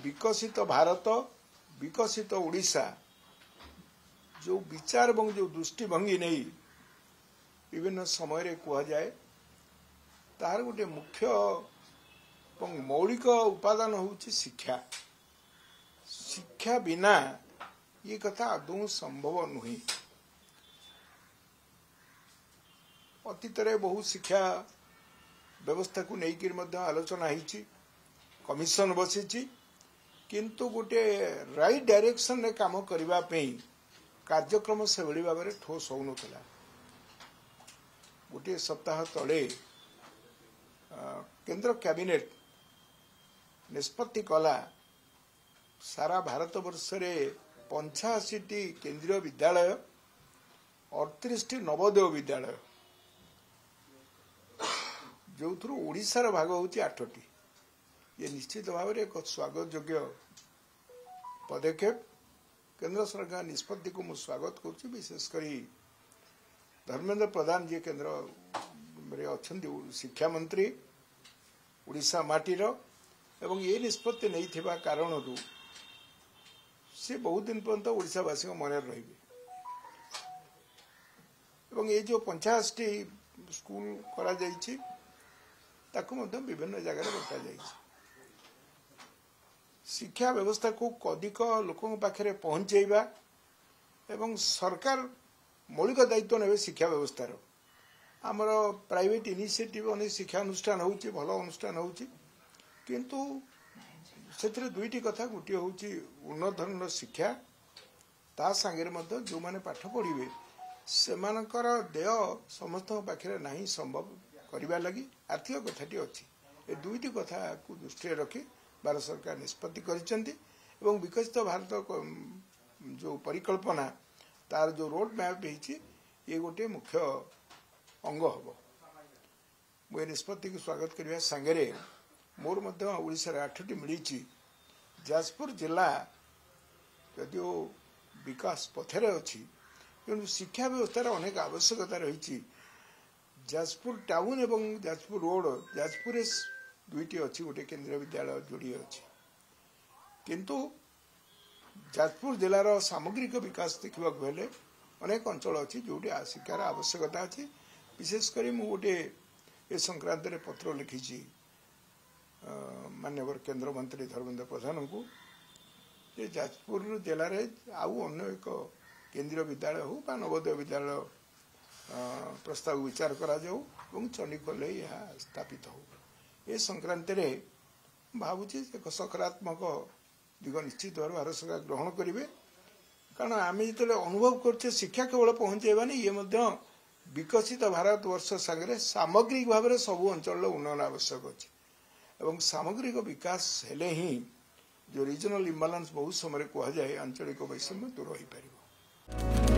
विकसित भारत विकसित ओडिशा जो विचार और जो दृष्टिभंगी नहीं विभिन्न समय कह जाए तार गोटे मुख्य मौलिक उपादान होउछि शिक्षा। शिक्षा बिना ये कथा आदौ संभव नुहे। अतीत बहु शिक्षा व्यवस्था को लेकर आलोचना होती, कमिशन बसी, किंतु गोटे राइट डायरेक्शन रे काम करबा पे कार्यक्रम से भली भाव में ठोस होउनथला। गोटे सप्ताह तले केंद्र कैबिनेट निष्पत्ति कला सारा भारत वर्ष रे 85टी केंद्रीय विद्यालय 38टी नवोदय विद्यालय जो थ्रू ओडिशार भाग होची 8टी। ये निश्चित भाव में एक स्वागत योग्य पदक्षेप। केंद्र सरकार निष्पत्ति को मु स्वागत करुच्ची। विशेषकर धर्मेंद्र प्रधान जी केंद्र में अच्छा शिक्षा मंत्री ओडिशा माटीर एवं ये निष्पत्ति नहीं थिबा कारण से बहुत दिन पर्यंत ओडिशावासी मन रही। ये जो 50टी स्कूल करा जाइछि ताकू विभिन्न जगह बटा जाइछि। शिक्षा व्यवस्था को अधिक लोकों पाखे पहुंचेबा एवं सरकार मौलिक दायित्व ने शिक्षा व्यवस्थार आमर प्राइवेट इनिशिएटिव अनेक शिक्षा अनुष्ठान होउछि, भल अनुष्ठान होउछि, किंतु से दुईटी कथा गोटे हूँ उन्नत धरण शिक्षा ता सांगे जो माने पाठ पढ़े से देय समस्त पाखे नहीं संभव करने लगी आर्थिक कथाटी अच्छी। ये दुईटी कथा को दृष्टि रखी भारत सरकार निष्पत्ति करिसेंती एवं विकसित भारत जो परिकल्पना तार जो रोड मैप है ये गोटे मुख्य अंग हम। मुझे निष्पत्ति को स्वागत करने सांगे मोर ओडिशा 8टी मिली। जाजपुर जिला यदि विकास पथरे अच्छी किंतु शिक्षा व्यवस्थार अनेक आवश्यकता रही। जाजपुर टाउन एवं जाजपुर रोड जाजपुर दुईटी अच्छी गोटे केंद्रीय विद्यालय जोड़ी अच्छी, किंतु जाजपुर जिलार सामग्रिक विकास देखा हेले अनेक अंचल अच्छी जोटी शिक्षार आवश्यकता अच्छी। विशेषकर मुझे गोटे ए संक्रांत पत्र लिखी माननीय केंद्र मंत्री धर्मेंद्र प्रधान को जाजपुर जिले में आउ अन्य एक केंद्रीय विद्यालय हो बा नवोदय विद्यालय प्रस्ताव विचार करा जाऊ और चंडीगढ़ यह स्थापित हो। ए संक्रांत भावुची एक सकारात्मक दिग निश्चित भाव भारत सरकार ग्रहण करेंगे। कारण आम जो अनुभव करछे शिक्षा केवल पहुंचेबानी ये विकसित भारत वर्ष सांगे सामग्रिक भाव में सबू अंचल उन्नयन आवश्यक अच्छे एवं सामग्रिक विकास हेले ही जो रीजनल इम्बालांस बहुत समय कह जाए आंचलिक वैषम्य दूर हो पार।